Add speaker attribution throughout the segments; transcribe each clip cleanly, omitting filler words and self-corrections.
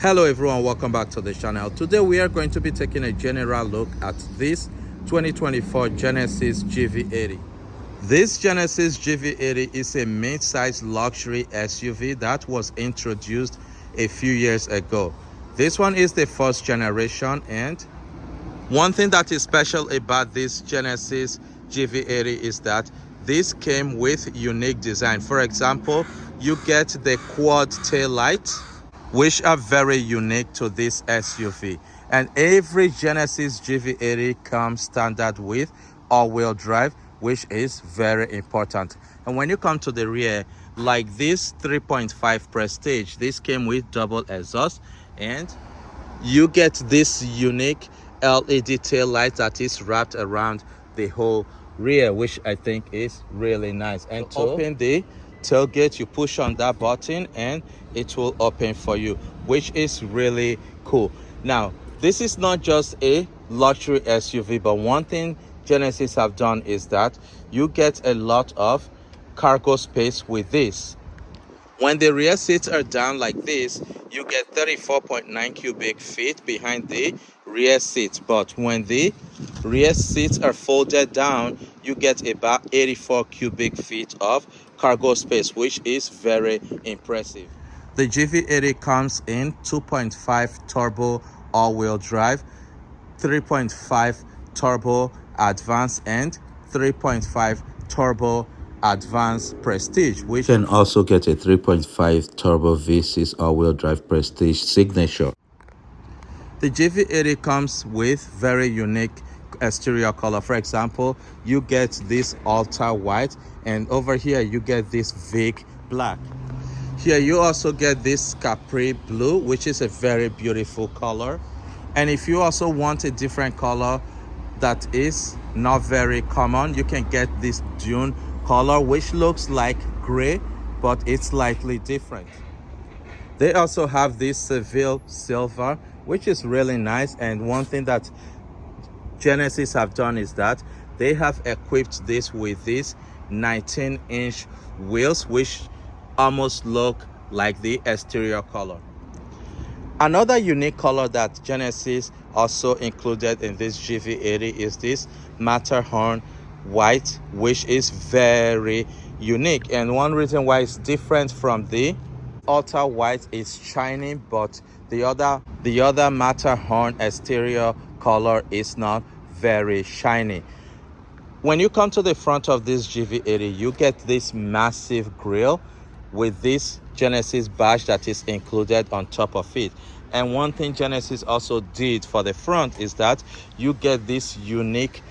Speaker 1: Hello everyone, welcome back to the channel. Today we are going to be taking a general look at this 2024 Genesis GV80. This Genesis GV80 is a mid-size luxury SUV that was introduced a few years ago. This one is the first generation, and one thing that is special about this Genesis GV80 is that this came with unique design. For example, you get the quad tail light, which are very unique to this SUV. And every Genesis GV80 comes standard with all-wheel drive, which is very important. And when you come to the rear, like this 3.5 Prestige, this came with double exhaust, and you get this unique LED tail light that is wrapped around the whole rear, which I think is really nice. And to open the tailgate, you push on that button and it will open for you, which is really cool. Now, this is not just a luxury SUV, but one thing Genesis have done is that you get a lot of cargo space with this. When the rear seats are down like this, you get 34.9 cubic feet behind the rear seats. But when the rear seats are folded down, you get about 84 cubic feet of cargo space, which is very impressive. The GV80 comes in 2.5 turbo all-wheel drive, 3.5 turbo advanced, and 3.5 turbo advanced Prestige, which can also get a 3.5 turbo V6 all-wheel drive Prestige signature. The GV80 comes with very unique exterior color. For example, you get this ultra white, and over here you get this Vic black. Here you also get this Capri blue, which is a very beautiful color. And if you also want a different color that is not very common, you can get this Dune color, which looks like gray, but it's slightly different. They also have this Seville silver, which is really nice. And one thing that Genesis have done is that they have equipped this with these 19-inch wheels, which almost look like the exterior color. Another unique color that Genesis also included in this GV80 is this Matterhorn white, which is very unique. And one reason why it's different from the ultra white is shining, but the other Matterhorn exterior color is not very shiny. When you come to the front of this GV80, you get this massive grille with this Genesis badge that is included on top of it. And one thing Genesis also did for the front is that you get this unique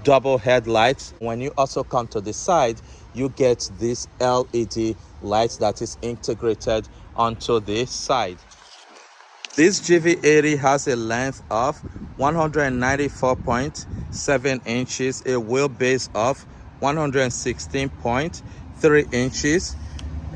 Speaker 1: double headlights. When you also come to the side, you get this LED light that is integrated onto the side. This GV80 has a length of 194.7 inches, a wheelbase of 116.3 inches,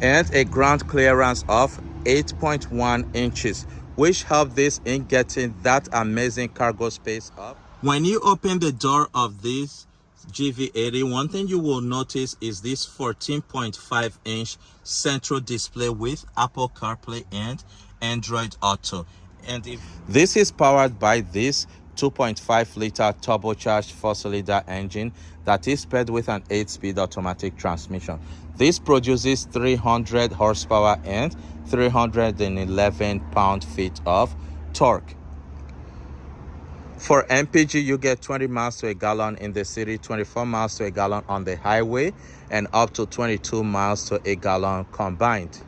Speaker 1: and a ground clearance of 8.1 inches, which help this in getting that amazing cargo space up. When you open the door of this GV80, one thing you will notice is this 14.5 inch central display with Apple CarPlay and Android Auto. And if this is powered by this 2.5 liter turbocharged 4-cylinder engine that is paired with an 8-speed automatic transmission. This produces 300 horsepower and 311 pound-feet of torque. For MPG, you get 20 miles to a gallon in the city, 24 miles to a gallon on the highway, and up to 22 miles to a gallon combined.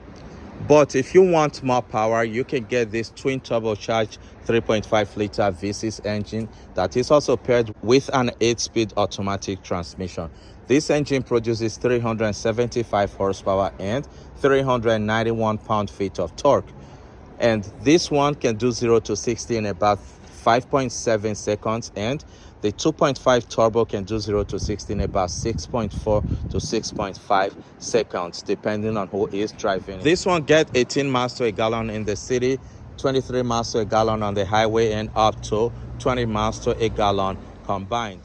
Speaker 1: But if you want more power, you can get this twin turbocharged 3.5 liter V6 engine that is also paired with an 8-speed automatic transmission. This engine produces 375 horsepower and 391 pound-feet of torque. And this one can do 0 to 60 in about 5.7 seconds, and the 2.5 turbo can do 0 to 60 in about 6.4 to 6.5 seconds, depending on who is driving. This one gets 18 miles to a gallon in the city, 23 miles to a gallon on the highway, and up to 20 miles to a gallon combined.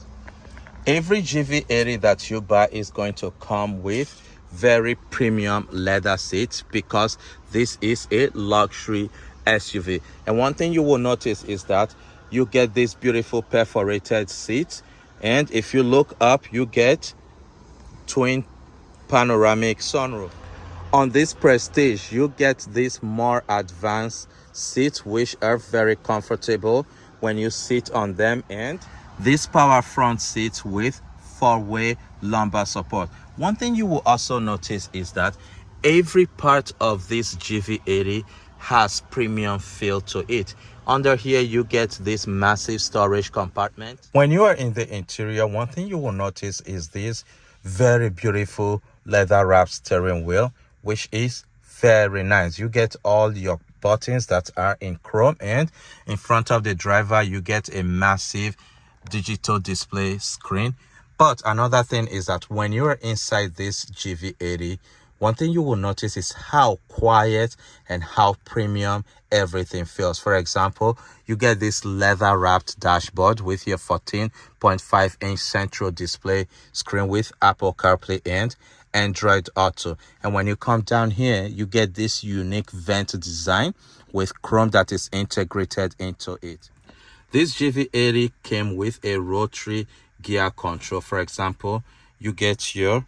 Speaker 1: Every GV80 that you buy is going to come with very premium leather seats because this is a luxury SUV. And one thing you will notice is that you get this beautiful perforated seats, and if you look up, you get twin panoramic sunroof. On this Prestige, you get these more advanced seats which are very comfortable when you sit on them, and this power front seats with 4-way lumbar support. One thing you will also notice is that every part of this GV80 has premium feel to it. Under here you get this massive storage compartment. When you are in the interior, one thing you will notice is this very beautiful leather wrapped steering wheel, which is very nice. You get all your buttons that are in chrome, and in front of the driver you get a massive digital display screen. But another thing is that when you are inside this GV80, one thing you will notice is how quiet and how premium everything feels. For example, you get this leather wrapped dashboard with your 14.5-inch central display screen with Apple CarPlay and Android Auto. And when you come down here, you get this unique vent design with chrome that is integrated into it. This GV80 came with a rotary gear control. For example, you get your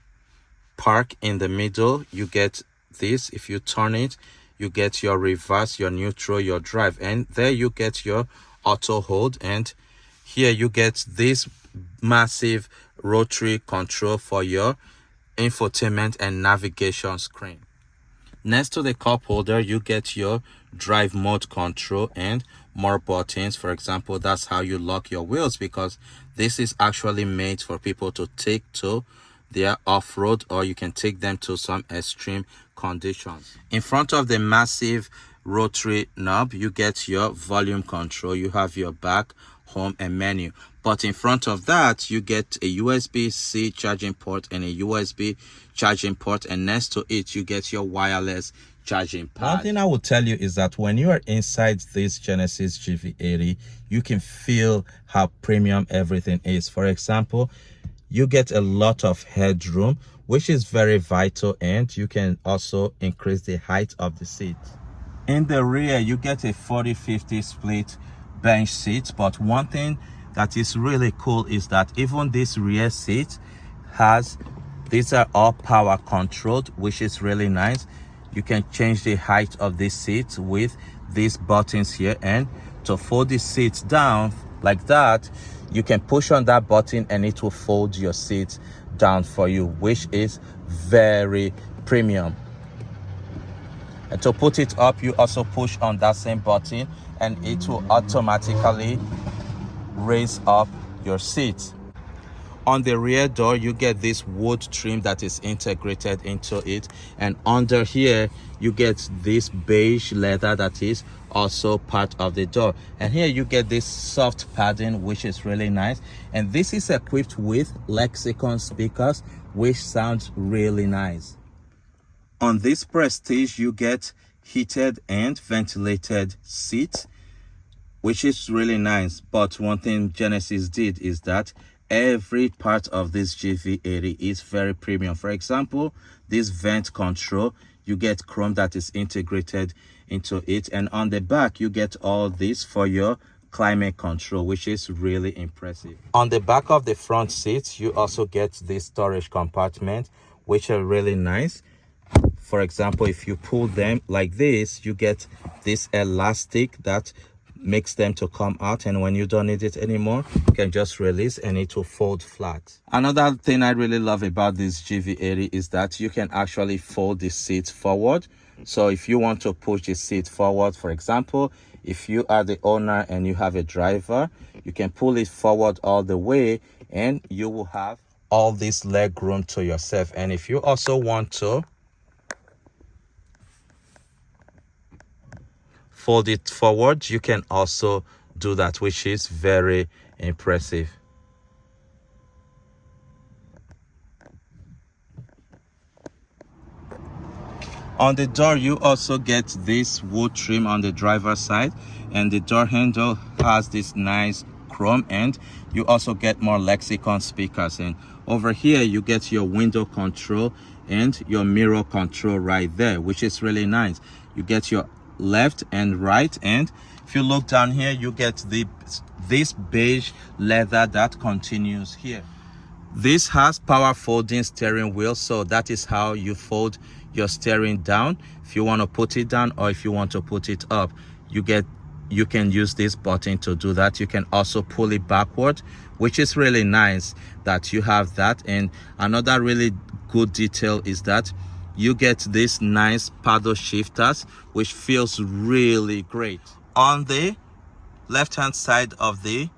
Speaker 1: park in the middle, you get this. If you turn it, you get your reverse, your neutral, your drive, and there you get your auto hold. And here you get this massive rotary control for your infotainment and navigation screen. Next to the cup holder, you get your drive mode control and more buttons. For example, that's how you lock your wheels, because this is actually made for people to take to their off-road, or you can take them to some extreme conditions. In front of the massive rotary knob, you get your volume control. You have your back, home, and menu. But in front of that, you get a USB-C charging port and a USB charging port, and next to it you get your wireless charging pad. One thing I will tell you is that when you are inside this Genesis GV80, you can feel how premium everything is. For example, you get a lot of headroom, which is very vital, and you can also increase the height of the seat. In the rear, you get a 40-50 split bench seat. But one thing that is really cool is that even this rear seat has, these are all power controlled, which is really nice. You can change the height of this seat with these buttons here, and to fold the seat down like that, you can push on that button and it will fold your seat down for you, which is very premium. And to put it up, you also push on that same button and it will automatically raise up your seat. On the rear door, you get this wood trim that is integrated into it, and under here you get this beige leather that is also part of the door. And here you get this soft padding, which is really nice, and this is equipped with Lexicon speakers, which sounds really nice. On this Prestige, you get heated and ventilated seats, which is really nice. But one thing Genesis did is that every part of this GV80 is very premium. For example, this vent control, you get chrome that is integrated into it, and on the back you get all this for your climate control, which is really impressive. On the back of the front seats, you also get this storage compartment, which are really nice. For example, if you pull them like this, you get this elastic that makes them to come out, and when you don't need it anymore, you can just release and it will fold flat. Another thing I really love about this GV80 is that you can actually fold the seat forward. So if you want to push the seat forward, for example, if you are the owner and you have a driver, you can pull it forward all the way and you will have all this leg room to yourself. And if you also want to fold it forward, you can also do that, which is very impressive. On the door, you also get this wood trim on the driver's side, and the door handle has this nice chrome, and you also get more Lexicon speakers. And over here you get your window control and your mirror control right there, which is really nice. You get your left and right. And if you look down here, you get this beige leather that continues here. This has power folding steering wheel, so that is how you fold your steering down. If you want to put it down or if you want to put it up, you can use this button to do that. You can also pull it backward, which is really nice that you have that. And another really good detail is that you get this nice paddle shifters, which feels really great. On the left hand side of the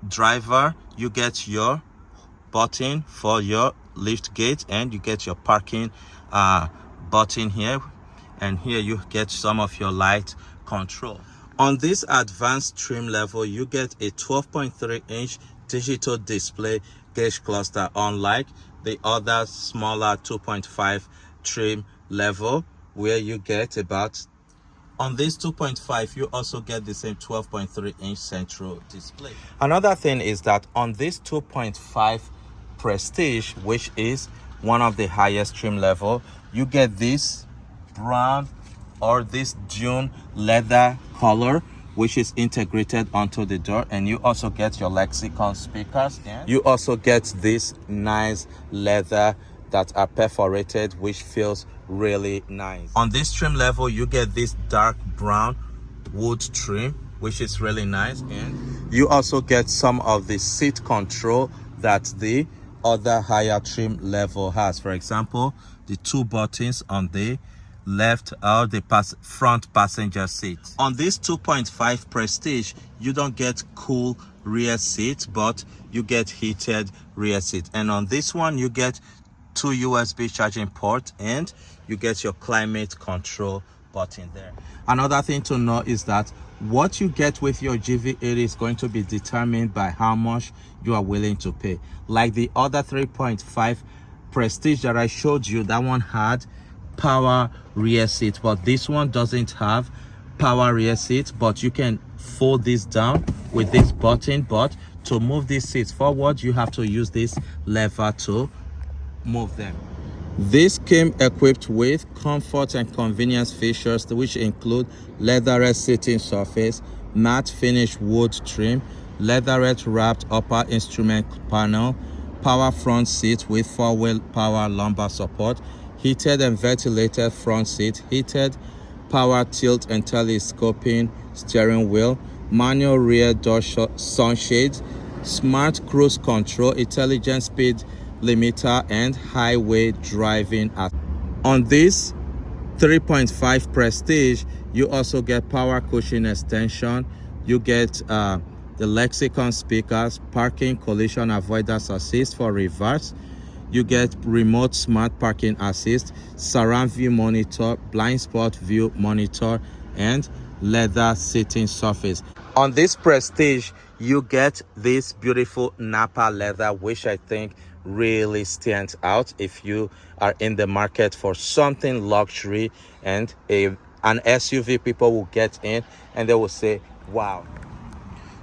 Speaker 1: driver, you get your button for your lift gate, and you get your parking button here, and here you get some of your light control. On this advanced trim level, you get a 12.3-inch digital display gauge cluster, unlike the other smaller 2.5 trim level, where you get about, on this 2.5, you also get the same 12.3-inch central display. Another thing is that on this 2.5 Prestige, which is one of the highest trim level, you get this brown or this dune leather color, which is integrated onto the door. And you also get your lexicon speakers, and you also get this nice leather that are perforated, which feels really nice. On this trim level, you get this dark brown wood trim, which is really nice. And you also get some of the seat control that the other higher trim level has. For example, the two buttons on the left are the front passenger seat. On this 2.5 Prestige, you don't get cool rear seat, but you get heated rear seat. And on this one, you get two USB charging ports, and you get your climate control button there. Another thing to know is that what you get with your GV80 is going to be determined by how much you are willing to pay. Like the other 3.5 Prestige that I showed you, that one had power rear seat, but this one doesn't have power rear seat. But you can fold this down with this button, but to move these seats forward, you have to use this lever to move them. This came equipped with comfort and convenience features, which include leatherette seating surface, matte finish wood trim, leatherette wrapped upper instrument panel, power front seat with 4-wheel power lumbar support, heated and ventilated front seat, heated power tilt and telescoping steering wheel, manual rear door sunshades, smart cruise control, intelligent speed limiter, and highway driving. On this 3.5 Prestige, you also get power cushion extension, you get the lexicon speakers, parking collision avoidance assist for reverse, you get remote smart parking assist, surround view monitor, blind spot view monitor, and leather seating surface. On this Prestige, you get this beautiful Napa leather, which I think really stands out if you are in the market for something luxury and an SUV. People will get in and they will say, wow.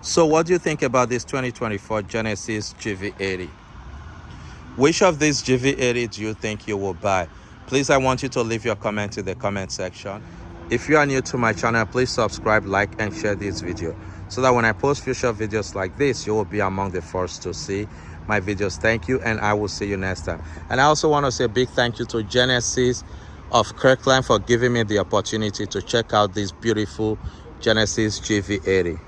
Speaker 1: So what do you think about this 2024 Genesis GV80? Which of these GV80 do you think you will buy? Please, I want you to leave your comment in the comment section. If you are new to my channel, please subscribe, like, and share this video so that when I post future videos like this, you will be among the first to see my videos. Thank you, and I will see you next time. And I also want to say a big thank you to Genesis of Kirkland for giving me the opportunity to check out this beautiful Genesis GV80.